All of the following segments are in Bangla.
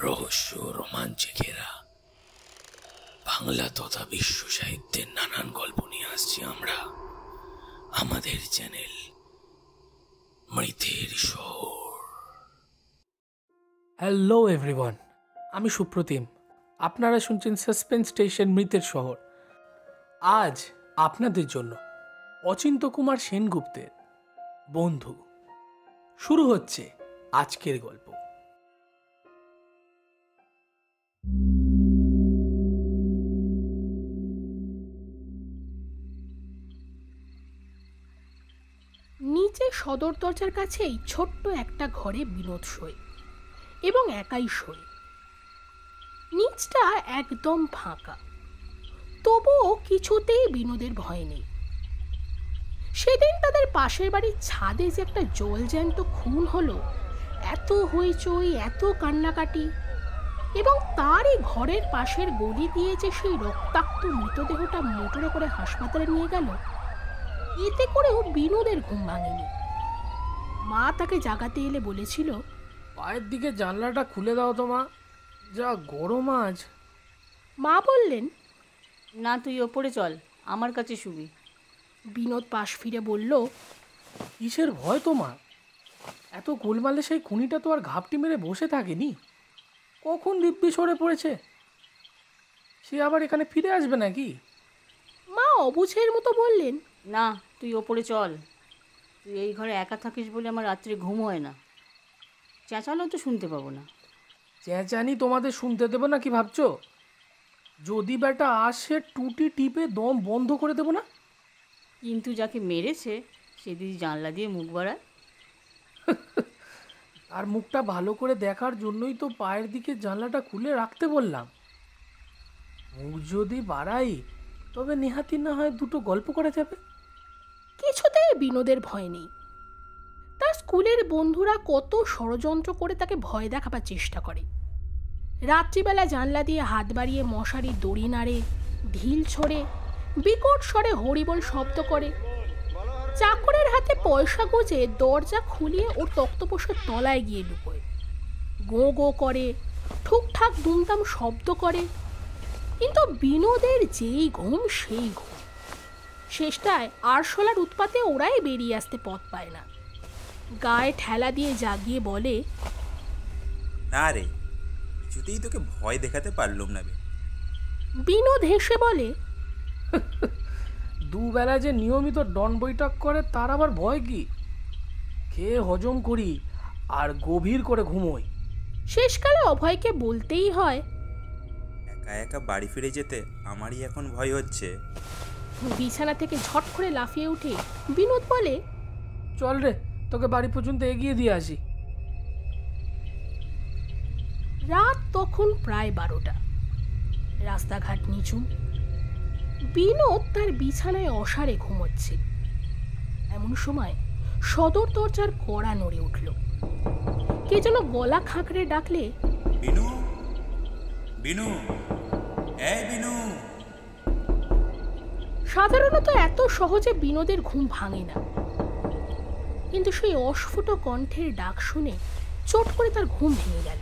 রহস্য রোমাঞ্চে ঘেরা বাংলা তথা বিশ্ব সাহিত্যের নানান গল্প নিয়ে আসছি আমরা আমাদের চ্যানেল মৃতের শহর। হ্যালো এভরিওয়ান, আমি সুপ্রতিম। আপনারা শুনছেন সাসপেন্স স্টেশন মৃতের শহর। আজ আপনাদের জন্য অচিন্ত কুমার সেনগুপ্তের বন্ধু শুরু হচ্ছে আজকের গল্প। নিচে সদর দরজার কাছেই ছোট্ট একটা ঘরে বিনোদ শোয় এবং একাই শোয়। নিচটা একদম ফাঁকা, তবুও কিছুতেই বিনোদের ভয় নেই। সেদিন তাদের পাশের বাড়ির ছাদে যে একটা জলজ্যান্ত খুন হলো, এত হইচই, এত কান্নাকাটি, এবং তারই ঘরের পাশের গলি দিয়ে যে সেই রক্তাক্ত মৃতদেহটা মোটরে করে হাসপাতালে নিয়ে গেল, এতে করেও বিনোদের ঘুম ভাঙেনি। মা তাকে জাগাতে এলে বলেছিল, পায়ের দিকে জানলাটা খুলে দাও তো মা, যা গরম আজ। মা বললেন, না, তুই ওপরে চল, আমার কাছে শুবি। বিনোদ পাশ ফিরে বলল, কিসের ভয় তোমার? এত গোলমালে সেই খুনিটা তো আর ঘাপটি মেরে বসে থাকেনি। কখন দিব্যি সরে পড়েছে, সে আবার এখানে ফিরে আসবে নাকি? মা অবুঝের মতো বললেন, না, তুই ওপরে চল। তুই এই ঘরে একা থাকিস বলে আমার রাত্রে ঘুম হয় না। চেঁচালেও তো শুনতে পাবো না। চেঁচানি তোমাদের শুনতে দেবো না কি ভাবছো? যদি বেটা আসে টুটি টিপে দম বন্ধ করে দেবো না। কিন্তু যাকে মেরেছে সে যদি জানলা দিয়ে মুখ বাড়ায়? আর মুখটা ভালো করে দেখার জন্যই তো পায়ের দিকে জানলাটা খুলে রাখতে বললাম। মুখ যদি বাড়াই তবে নেহাতি না হয় দুটো গল্প করা যাবে। কিছুতেই বিনোদের ভয় নেই। তার স্কুলের বন্ধুরা কত ষড়যন্ত্র করে তাকে ভয় দেখাবার চেষ্টা করে। রাত্রিবেলা জানলা দিয়ে হাত বাড়িয়ে মশারির দড়ি নাড়ে, ঢিল ছোড়ে, বিকট স্বরে হরিবোল শব্দ করে, চাকরের হাতে পয়সা গুঁজে দরজা খুলিয়ে ওর তক্তপোষের তলায় গিয়ে লুকোয়, গো গো করে, ঠুকঠাক দুমদাম শব্দ করে। কিন্তু বিনোদের যেই ঘুম সেই ঘুম। শেষটায় আরশোলার উৎপাতে ওরাই বেরিয়ে আসতে পথ পায় না। গায়ে ঠেলা দিয়ে জাগিয়ে বলে, না রে, কিছুতেই তোকে ভয় দেখাতে পারলাম না। বিনোদ হেসে বলে, দুবেলা যে নিয়মিত ডন বৈঠক করে তার আবার ভয় কি? খেয়ে হজম করি আর গভীর করে ঘুমোই। শেষকালে অভয়কে বলতেই হয়, একা একা বাড়ি ফিরে যেতে আমারই এখন ভয় হচ্ছে। বিছানা থেকে ঝট করে লাফিয়ে উঠে বিনোদ বলে, চল রে, তোকে বাড়ি পর্যন্ত এগিয়ে দিয়ে আসি। রাত তখন প্রায় 12টা। রাস্তাঘাট নিচু। বিনোদ তার বিছানায় অসাড়ে ঘুমোচ্ছে। এমন সময় সদর দরজার কড়া নড়ে উঠল। কে যেন গলা খাঁকড়ে ডাকলে, বিনু, বিনু, এই বিনু। সাধারণত এত সহজে বিনোদের ঘুম ভাঙে না, কিন্তু সেই অস্ফুট কণ্ঠের ডাক শুনে চট করে তার ঘুম ভেঙে গেল।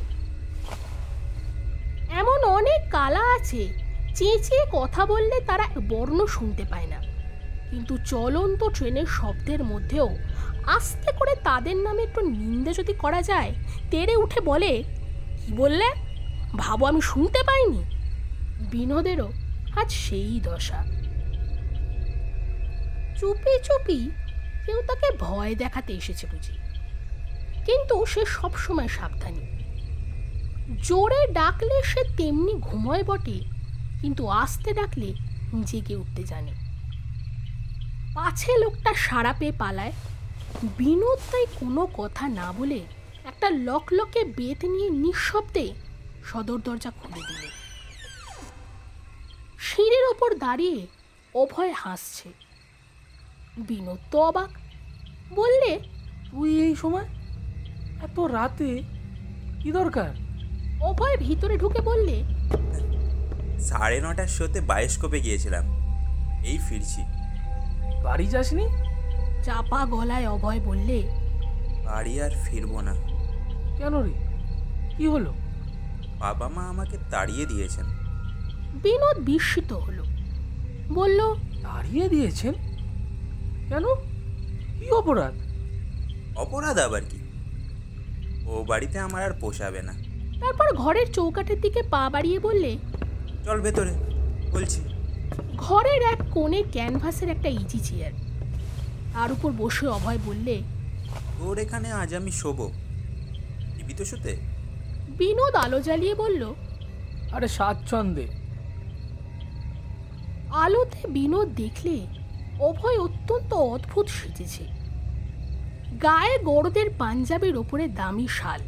এমন অনেক কালা আছে চেঁচিয়ে কথা বললে তারা বর্ণ শুনতে পায় না, কিন্তু চলন্ত ট্রেনের শব্দের মধ্যেও আস্তে করে তাদের নামে একটু নিন্দে যদি করা যায়, তেড়ে উঠে বলে, কি বললে? ভাবো আমি শুনতে পাইনি? বিনোদেরও আজ সেই দশা। চুপি চুপি কেউ তাকে ভয় দেখাতে এসেছে বুঝি, কিন্তু সে সবসময় সাবধানী। জোরে ডাকলে সে তেমনি ঘুমোয় বটে, কিন্তু আস্তে ডাকলে জেগে উঠতে জানে। পাছে লোকটা সাড়া পেয়ে পালায়, বিনোদ তাই কোনো কথা না বলে একটা লকলকে বেত নিয়ে নিঃশব্দে সদর দরজা খুলে দিল। সিঁড়ির ওপর দাঁড়িয়ে অভয় হাসছে। বিনোদ তো অবাক, বললে, তুই এই সময়, এত রাতে কি দরকার? অভয় ভিতরে ঢুকে বললে, 9:30টার শোতে বায়োস্কোপে গিয়েছিলাম, এই ফিরছি। বাড়ি যাসনি? চাপা গলায় অভয় বললে, বাড়ি আর ফিরবো না। কেন রে, কি হলো? বাবা মা আমাকে তাড়িয়ে দিয়েছেন। বিনোদ বিস্মিত হলো, বলল, তাড়িয়ে দিয়েছেন? কেন? কি অপরাধ? অপরাধ আবার কি? ও বাড়িতে আমার আর পোষাবে না। তারপর ঘরের চৌকাঠের দিকে পা বাড়িয়ে বললে, চল ভেতরে, বলছি। ঘরের এক কোণে ক্যানভাসের একটা ইজি চেয়ার, তার উপর বসে অভয় বললে, তোর এখানে আজ আমি শোবো, দিবি তো শুতে? বিনোদ আলো জ্বালিয়ে বলল, আরে স্বাচ্ছন্দ্যে। আলোতে বিনোদ দেখলে অভয় অত্যন্ত অদ্ভুত সেজেছে। গায়ে গরদের পাঞ্জাবির ওপরে দামি শাল,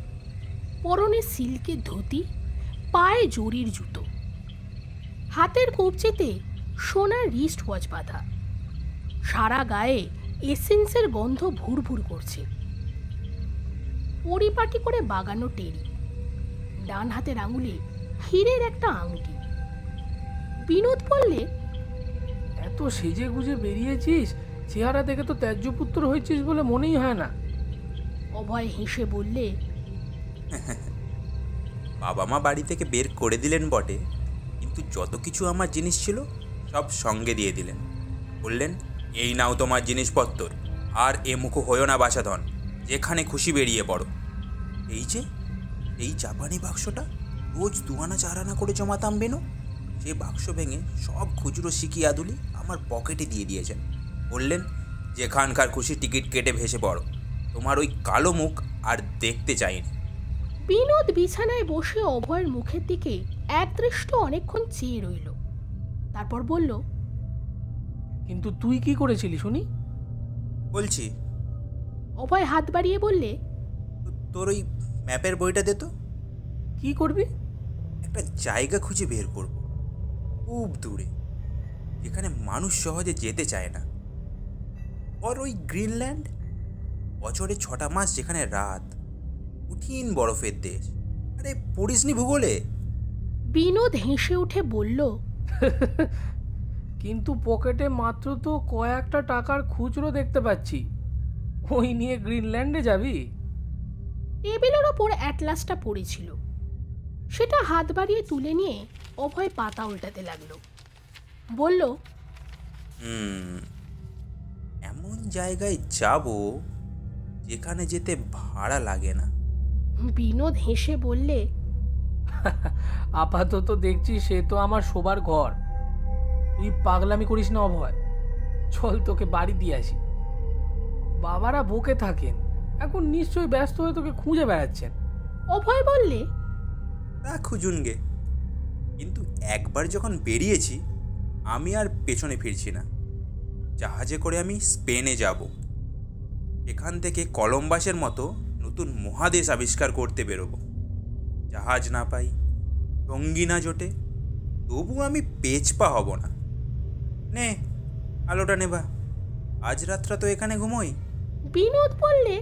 পরনে সিল্কের ধুতি, পায়ে জরির জুতো, হাতের কবজিতে সোনার রিস্ট ওয়াচ বাঁধা, সারা গায়ে এসেন্সের গন্ধ ভুরভুর করছে, পরিপাটি করে বাগানো টেরি, ডান হাতের আঙুলে হীরের একটা আংটি। বিনোদ বললে, এত সেজে গুজে বেরিয়েছিস, চেহারা দেখে তো ত্যায্যপুত্র হয়েছিস বলে মনেই হয় না। অভয় হেসে বললে, বাবা মা বাড়ি থেকে বের করে দিলেন বটে, কিন্তু যত কিছু আমার জিনিস ছিল সব সঙ্গে দিয়ে দিলেন। বললেন, এই নাও তোমার জিনিসপত্র, আর এ মুখ হয়েও না বাছাধন, যেখানে খুশি বেরিয়ে পড়ো। এই যে এই জাপানি বাক্সটা রোজ 2 আনা 4 আনা করে জমাতাম বেনো, সে বাক্স ভেঙে সব খুচরো সিকি আদুলি আমার পকেটে দিয়ে দিয়েছেন। বললেন, যেখানকার খুশি টিকিট কেটে ভেসে পড়ো, তোমার ওই কালো মুখ আর দেখতে চাইনি। বিনোদ বিছানায় বসে অভয়ের মুখের দিকে একদৃষ্ট অনেকক্ষণ চেয়ে রইল, তারপর বলল, কিন্তু তুই কি করেছিলি শুনি? বলছি। অভয় হাত বাড়িয়ে বললে, তোর ওই ম্যাপের বইটা দে তো। কি করবি? একটা জায়গা খুঁজে বের করব, খুব দূরে, যেখানে মানুষ সহজে যেতে চায় না। আর ওই গ্রিনল্যান্ড, বছরে 6টা মাস যেখানে রাত, কঠিন বরফের দেশ। আরে পড়িসনি ভূগোলে? বিনোদ হেসে উঠে বলল, কিন্তু পকেটে মাত্র তো কয়েকটা টাকার খুচরো দেখতে পাচ্ছি, ওই নিয়ে গ্রিনল্যান্ডে যাবি? টেবিলের ওপর অ্যাটলাসটা পড়েছিল, সেটা হাত বাড়িয়ে তুলে নিয়ে অভয় পাতা উল্টাতে লাগলো, বলল, এমন জায়গায় যাব যেখানে যেতে ভাড়া লাগে না। বিনোদ হেসে বললে, আপাতত দেখছি সে তো আমার শোবার ঘর। তুই পাগলামি করিস না অভয়, চল তোকে বাড়ি দিয়ে আসি। বাবারা বকে থাকেন, এখন নিশ্চয়ই ব্যস্ত হয়ে তোকে খুঁজে বেড়াচ্ছেন। অভয় বললে, তা খুঁজুনগে, কিন্তু একবার যখন বেরিয়েছি আমি আর পেছনে ফিরছি না। জাহাজে করে আমি স্পেনে যাব, এখান থেকে কলম্বাসের মতো নতুন মহাদেশ আবিষ্কার করতে বেরোবো। জাহাজ না পাই, সঙ্গী না জোটে, তবু আমি পেছপা হব না। নে আলোটা নেবা, আজ রাতটা তো এখানে ঘুমোই। বিনোদ বললে,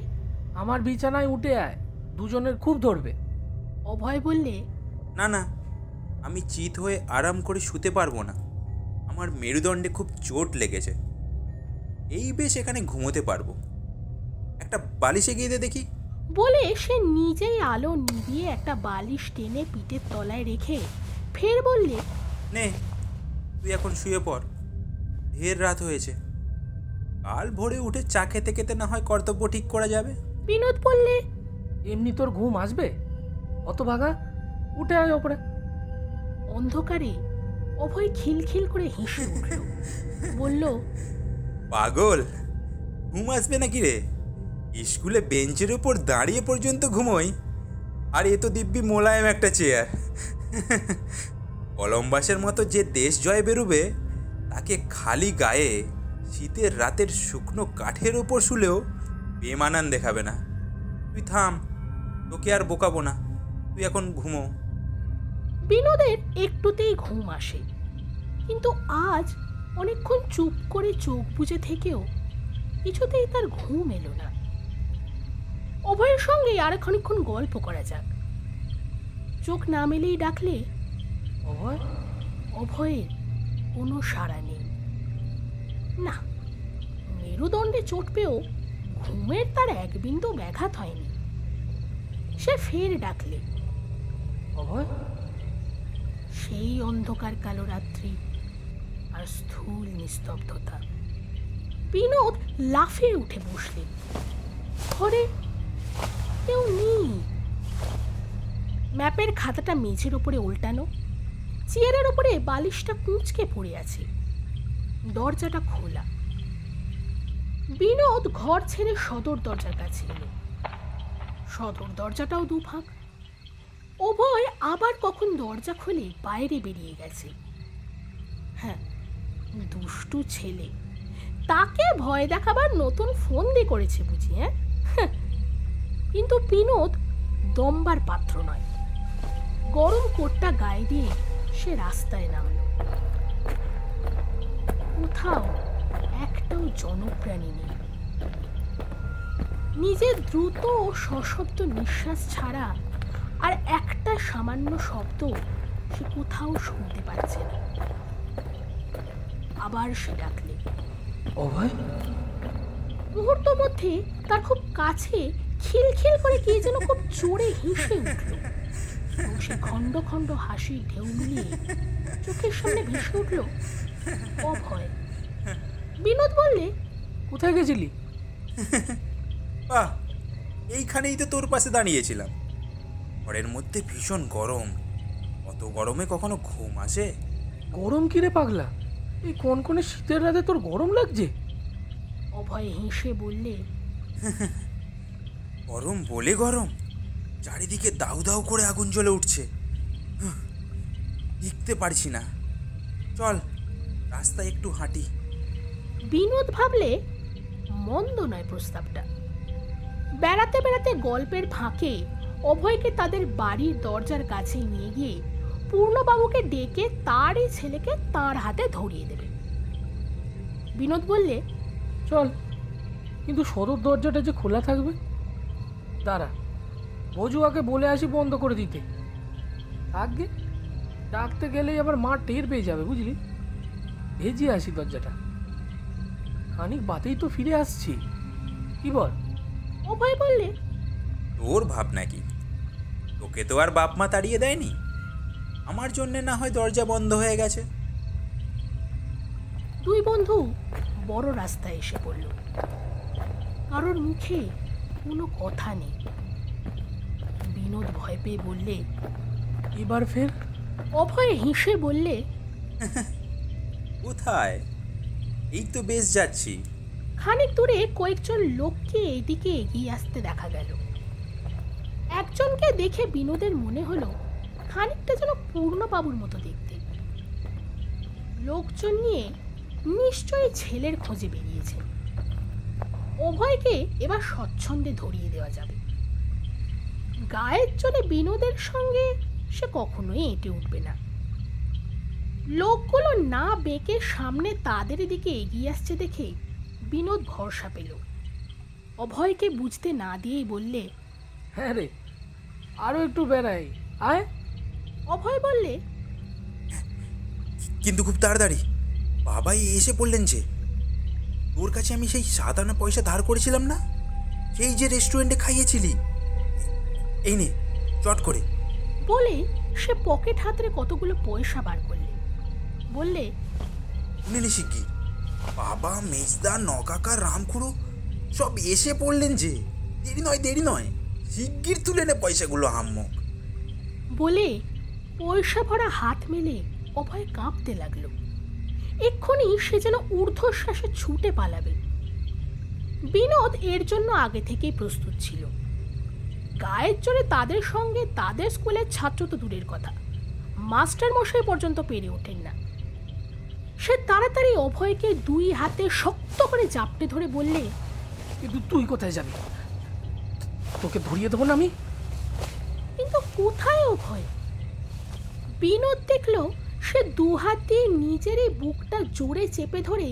আমার বিছানায় উঠে আয়, দুজনের খুব ধরবে। অভয় বললে, না না, আমি চিত হয়ে আরাম করে শুতে পারবো না, আমার মেরুদণ্ডে খুব চোট লেগেছে। এই বেশ এখানে ঘুমোতে পারবো, একটা বালিশে গিয়ে দে দেখি। বলে সে নিজেই আলো নিভিয়ে একটা বালিশ টেনে পিঠের তলায় রেখে ফের বললে, নে তুই এখন শুয়ে পড়, ঢের রাত হয়েছে, কাল ভোরে উঠে চা খেতে খেতে না হয় কর্তব্য ঠিক করা যাবে। বিনোদ বললে, এমনি তোর ঘুম আসবে? অত ভাগা, উঠে আয় ওপরে। অন্ধকারে অভয় খিলখিল করে হেসে উঠল, বলল, পাগল, ঘুম আসবে নাকি রে? স্কুলে বেঞ্চের উপর দাঁড়িয়ে পর্যন্ত ঘুমোই, আর এ তো দিব্যি মোলায়েম একটা চেয়ার। কলম্বাসের মতো যে দেশ জয় বেরোবে, তাকে খালি গায়ে শীতের রাতের শুকনো কাঠের ওপর শুলেও বেমানান দেখাবে না। তুই থাম, তোকে আর বোকাবো না, তুই এখন ঘুমো। বিনোদের একটুতেই ঘুম আসে, কিন্তু আজ অনেকক্ষণ চুপ করে চোখ বুজে থেকেও কিছুতেই তার ঘুম এলো না। অভয়ের সঙ্গে আর খানিকক্ষণ গল্প করা যাক। চোখ না মেলেই ডাকলে অভয়, অভয়ের কোনো সাড়া নেই। না, মেরুদণ্ডে চোট পেয়েও ঘুমের তার এক বিন্দু ব্যাঘাত হয়নি। সে ফের ডাকলে অভয়? সেই অন্ধকার কালো রাত্রি আর স্থূল নিস্তব্ধতা। বিনোদ লাফিয়ে উঠে বসলেন। ঘরে কেউ নেই। ম্যাপের খাতাটা মেঝের উপরে উল্টানো, চেয়ারের উপরে বালিশটা কুঁচকে পড়ে আছে, দরজাটা খোলা। বিনোদ ঘর ছেড়ে সদর দরজার কাছে এলো। সদর দরজাটাও দুভাগ। অভয় আবার কখন দরজা খুলে বাইরে বেরিয়ে গেছে। হ্যাঁ, দুষ্টু ছেলে, তাকে ভয় দেখাবার নতুন ফোন দিয়ে করেছে বুঝি। হ্যাঁ, কিন্তু বিনোদ দমবার পাত্র নয়। গরম কোটটা গায়ে দিয়ে সে রাস্তায় নামল। কোথাও একটাও জনপ্রাণী নেই। নিজের দ্রুত ও সশব্দ নিঃশ্বাস ছাড়া আর একটা সামান্য শব্দ সে কোথাও শুনতে পাচ্ছে না। আবার সে ডাকলে, অভয়? মুহূর্ত মধ্যে তার খুব কাছে খিলখিল করে কে যেন খুব জোরে হেসে উঠল এবং সে খণ্ড খণ্ড হাসির ঢেউ মিলিয়ে চোখের সামনে ভেসে উঠল অভয়। বিনোদ বললে, কোথায় গেছিলি? বাহ, এইখানেই তো তোর পাশে দাঁড়িয়েছিলাম। ঘরের মধ্যে ভীষণ গরম। অত গরমে কখনো ঘুম আসে? গরম কিরে পাগলা? এই কনকনে শীতের রাতে তোর গরম লাগছে? অভয় হেসে বললে, গরম বলে গরম, চারিদিকে দাউ দাউ করে আগুন জ্বলে উঠছে। দেখতে পারছি না। চল রাস্তায় একটু হাঁটি। বিনোদ ভাবলে মন্দ নয় প্রস্তাবটা। বেড়াতে বেড়াতে গল্পের ফাঁকে অভয়কে তাদের বাড়ির দরজার কাছে নিয়ে গিয়ে পূর্ণবাবুকে ডেকে তারই ছেলেকে তার হাতে ধরিয়ে দেবে। বিনোদ বললে, চল, কিন্তু সদর দরজাটা যে খোলা থাকবে। দাঁড়া, বজুয়াকে বলে আসি বন্ধ করে দিতে। আগে ডাকতে গেলেই আবার মা টের পেয়ে যাবে, বুঝলি? ভেজিয়ে আসি দরজাটা। খানিক বাতেই তো ফিরে আসছি, কি বল? অভয় বললে, তোর ভাবনা কি? তোকে তো আর বাপ মা তাড়িয়ে দেয়নি। আমার জন্যে না হয় দরজা বন্ধ হয়ে গেছে। দুই বন্ধু বড় রাস্তায় এসে পড়ল। কারোর মুখে কোনো কথা নেই। বিনোদ ভয় পেয়ে বললে, এবার ফের? অভয় হেসে বললে, কোথায়? এই তো বেশ যাচ্ছি। খানিক দূরে কয়েকজন লোককে এদিকে এগিয়ে আসতে দেখা গেল। একজনকে দেখে বিনোদের মনে হলো খানিকটা যেন পূর্ণবাবুর মতো দেখতে। লোকজন নিয়ে নিশ্চয়ই ছেলের খোঁজে বেরিয়েছে। অভয়কে এবার স্বচ্ছন্দে ধরিয়ে দেওয়া যাবে। গায়ের জোরে বিনোদের সঙ্গে সে কখনোই এঁটে উঠবে না। লোকগুলো না বেঁকে সামনে তাদের দিকে এগিয়ে আসছে দেখে বিনোদ ভরসা পেল। অভয়কে বুঝতে না দিয়েই বললে, হ্যাঁ রে, আরো একটু বেড়াই, আয়। অভয় বললে, কিন্তু খুব তাড়াতাড়ি। বাবাই এসে পড়লেন যে। তোর কাছে আমি সেই 7 আনা পয়সা ধার করেছিলাম না, সেই যে রেস্টুরেন্টে খাইয়েছিলি, এই নে চট করে। বলে সে পকেট হাতরে কতগুলো পয়সা বার করলে। বললে, শুনিনি শিগগির, বাবা, মেজদা, নকাকা, রামখুড়ো সব এসে পড়লেন যে। দেরি নয়, শিগগির তুলে নে পয়সাগুলো হাম্মক। বলে পয়সা ভরা হাত মেলে অভয় কাঁপতে লাগলো। এক্ষুনি সে যেন ঊর্ধ্বশ্বাসে ছুটে পালাবে। বিনোদ এর জন্য আগে থেকেই প্রস্তুত ছিল। গায়ের জোরে তাদের সঙ্গে তাদের স্কুলের ছাত্র তো দূরের কথা, মাস্টার মশাই পর্যন্ত পেরে ওঠেন না। সে তাড়াতাড়ি অভয়কে দুই হাতে শক্ত করে জাপটে ধরে বললে, কিন্তু তুই কোথায় যাবি? তোকে ধরিয়ে দেবো না আমি। কিন্তু কোথায় অভয়? বিনোদ দেখল সে দুহাত দিয়ে নিজেরই বুকটা জোরে চেপে ধরে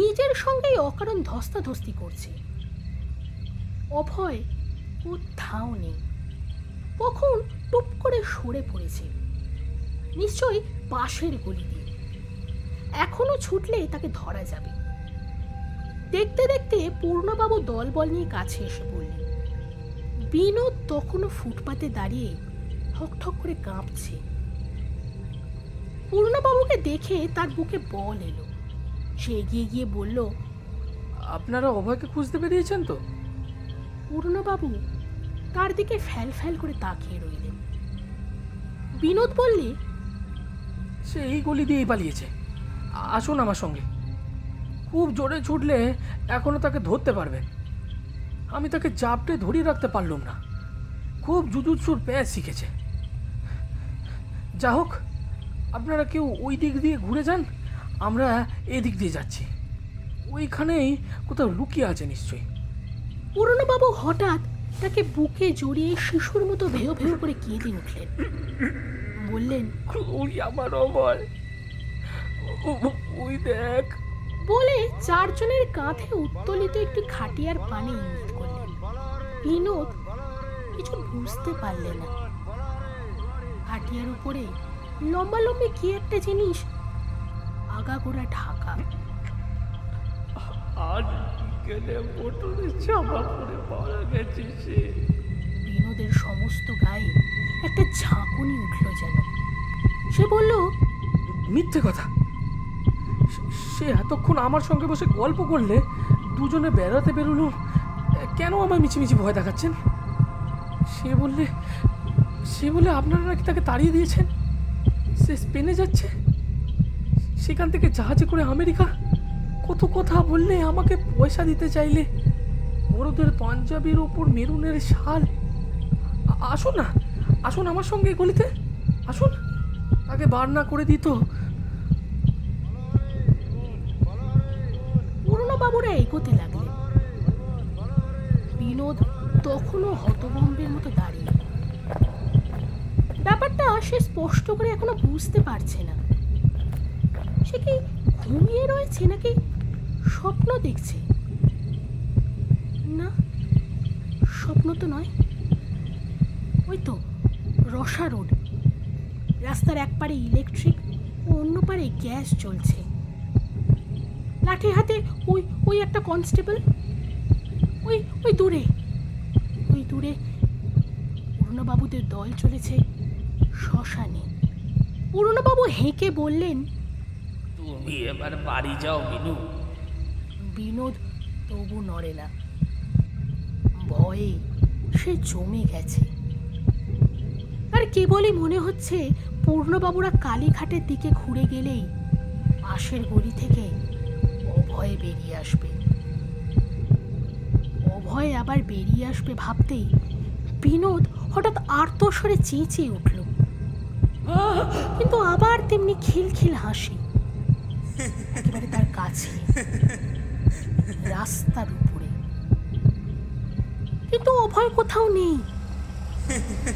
নিজের সঙ্গেই অকারণ ধস্তাধস্তি করছে। অভয় কোথাও নেই। কখন টুপ করে সরে পড়েছে, নিশ্চয়ই পাশের গলি দিয়ে। এখনো ছুটলে তাকে ধরা যাবে। দেখতে দেখতে পূর্ণবাবু দলবল নিয়ে কাছে এসে পড়লেন। বিনোদ তখনও ফুটপাতে দাঁড়িয়ে ঠকঠক করে কাঁপছে। পূর্ণবাবুকে দেখে তার বুকে বল এলো। সে এগিয়ে গিয়ে বলল, আপনারা অভয়কে খুঁজতে বেরিয়েছেন তো? পূর্ণবাবু তার দিকে ফ্যাল ফ্যাল করে তাকিয়ে রইলেন। বিনোদ বললে, সে এই গলি দিয়েই পালিয়েছে, আসুন আমার সঙ্গে। খুব জোরে ছুটলে এখনো তাকে ধরতে পারবেন। আমি তাকে জাপটে ধরিয়ে রাখতে পারলাম না, খুব জুজুৎসুর প্যাঁচ শিখেছে। যা হোক, আপনারা কেউ ওই দিক দিয়ে ঘুরে যান, আমরা এদিক দিয়ে যাচ্ছি। ওইখানেই কোথাও লুকিয়ে আছে নিশ্চয়ই। পূর্ণবাবু হঠাৎ তাকে বুকে জড়িয়ে শিশুর মতো ভেউ ভেউ করে কেঁদে উঠলেন। বললেন, ওই আমার অভয়, ওই দেখ। বলে চারজনের কাঁধে উত্তোলিত একটি খাটিয়ার পানে ইঙ্গিত করলেন। বিনোদ কিছু বুঝতে পারলে না। খাটিয়ার উপরে লম্বা লম্বি কি একটা জিনিস, আগাগোড়া ঢাকা। আজ বিকেলে মোটরে চাপা পড়ে পাওয়া গেছে সে। বিনোদের সমস্ত গায়ে একটা ঝাঁকুনি উঠল যেন। সে বলল, মিথ্যে কথা। সে এতক্ষণ আমার সঙ্গে বসে গল্প করলে দুজনে বেড়াতে বেরোলো, কেন আমায় মিছিমিছি ভয় দেখাচ্ছেন? সে বলে আপনারা নাকি তাকে তাড়িয়ে দিয়েছেন। সে স্পেনে যাচ্ছে, সেখান থেকে জাহাজে করে আমেরিকা। কত কথা বললে, আমাকে পয়সা দিতে চাইলে, বড়দের পাঞ্জাবির ওপর মেরুনের শাল। আসুন না, আসুন আমার সঙ্গে গলিতে, আসুন। তাকে বার না করে দিত। পূর্ণবাবুরা এগোতে লাগলেন। বিনোদ তখনও হতভম্বের মতো দাঁড়িয়ে। ব্যাপারটা সে স্পষ্ট করে এখনো বুঝতে পারছে না। সে কি ঘুমিয়ে রয়েছে নাকি স্বপ্ন দেখছে? না, স্বপ্ন তো নয়। ওই তো রসা রোড, রাস্তার এক পারে ইলেকট্রিক ও অন্য পারে গ্যাস চলছে। লাঠি হাতে ওই একটা কনস্টেবল। ওই দূরে পূর্ণবাবুদের দল চলেছে শ্মশানে। পূর্ণবাবু হেঁকে বললেন, তুমি এবার বাড়ি যাও বিনু। বিনোদ তবু নড়ে না। ভয়ে সে জমে গেছে। আর কেবলই মনে হচ্ছে পূর্ণবাবুরা কালীঘাটের দিকে ঘুরে গেলেই পাশের গলি থেকে অভয় বেরিয়ে আসবে। অভয় আবার বেরিয়ে আসবে ভাবতেই বিনোদ হঠাৎ আর্তস্বরে চেঁচিয়ে উঠল, কিন্তু আবার তেমনি খিলখিল হাসি। একেবারে তার কাছে, রাস্তার উপরে। কিন্তু অভয় কোথাও নেই।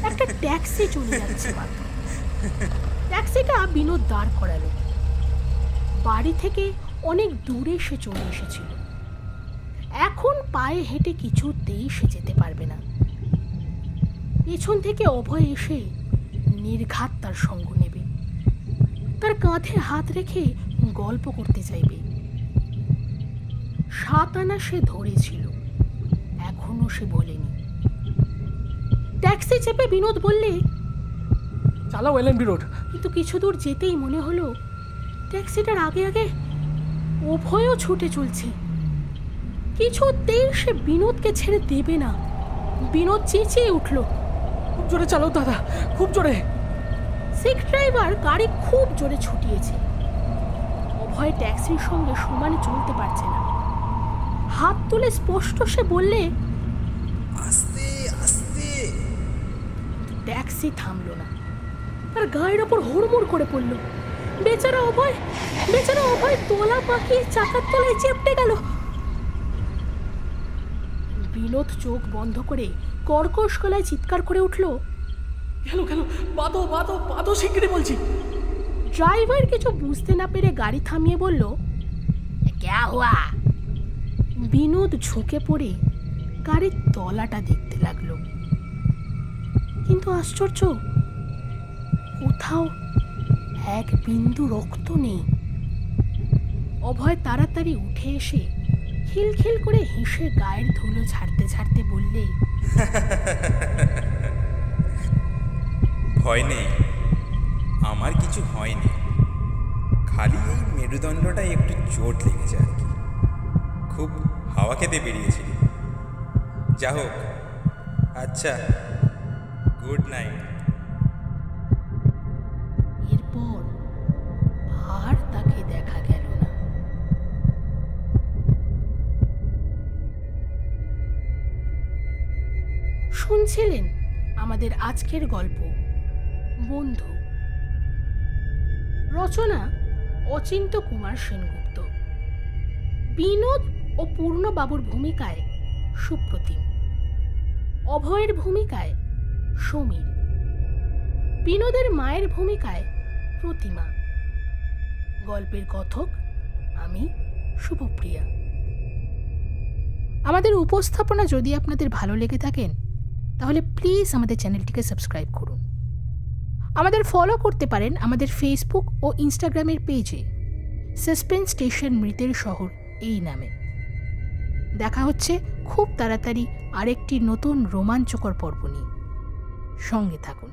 একটা ট্যাক্সি চলে যাচ্ছে মাত্র। ট্যাক্সিটা বিনোদ দাঁড় করালো। বাড়ি থেকে অনেক দূরে সে চলে এসেছিল। এখন পায়ে হেঁটে কিছুতেই সে যেতে পারবে না। পেছন থেকে অভয় এসে নির্ঘাত তার সঙ্গ নেবে, তার কাঁধে হাত রেখে গল্প করতে চাইবে। 7 আনা সে ধরেছিল, এখনো সে বলেনি। ট্যাক্সি চেপে বিনোদ বললে, চালাও এলএনবি রোড। কিন্তু কিছু দূর যেতেই মনে হলো ট্যাক্সিটার আগে আগে অভয়ও ছুটে চলছে। কিছুতেই সে বিনোদকে ছেড়ে দেবে না। বিনোদ চেঁচিয়ে উঠল, খুব জোরে চালাও দাদা, খুব জোরে। সিক ড্রাইভার গাড়ি খুব জোরে ছুটিয়েছে। অভয় ট্যাক্সির সঙ্গে সমানে চলতে পারছে না। হাত তুলে স্পষ্ট সে বললে, আস্তে আস্তে। ট্যাক্সি থামলো না। তার গায়ের ওপর হুড়মুড় করে পড়ল। বেচারা অভয় তোলা পাখি চাকার তলায় চেপটে গেল। বিনোদ চোখ বন্ধ করে কর্কশ গলায় চিৎকার করে উঠল, গেল, বাঁধো শিগগিরি বলছি। ড্রাইভার কিছু বুঝতে না পেরে গাড়ি থামিয়ে বলল, ক্যা হুয়া? বিনোদ ঝুঁকে পড়ে গাড়ির তলাটা দেখতে লাগলো। কিন্তু আশ্চর্য, কোথাও এক বিন্দু রক্ত নেই। অভয় তাড়াতাড়ি উঠে এসে খিলখিল করে হেসে গায়ের ধুলো ঝাড়তে ঝাড়তে বললে, ভয় নেই, আমার কিছু হয়নি, খালি এই মেরুদণ্ডটা একটু চোট লেগেছে আর কি। খুব হাওয়া খেতে বেরিয়েছিল। যা হোক, আচ্ছা, গুড নাইট। এরপর আর তাকে দেখা গেল না। শুনছিলেন আমাদের আজকের গল্প বন্ধু। রচনা অচিন্ত কুমার সেনগুপ্ত। বিনোদ ও পূর্ণবাবুর ভূমিকায় সুপ্রতিম, অভয়ের ভূমিকায় সমীর, বিনোদের মায়ের ভূমিকায় প্রতিমা। গল্পের কথক আমি শুভপ্রিয়া। আমাদের উপস্থাপনা যদি আপনাদের ভালো লেগে থাকেন তাহলে প্লিজ আমাদের চ্যানেলটিকে সাবস্ক্রাইব করুন। আমাদের ফলো করতে পারেন আমাদের ফেসবুক ও ইনস্টাগ্রামের পেজে সাসপেন্স স্টেশন মৃতের শহর এই নামে। দেখা হচ্ছে খুব তাড়াতাড়ি আরেকটি নতুন রোমাঞ্চকর পর্ব নিয়ে। সঙ্গে থাকুন।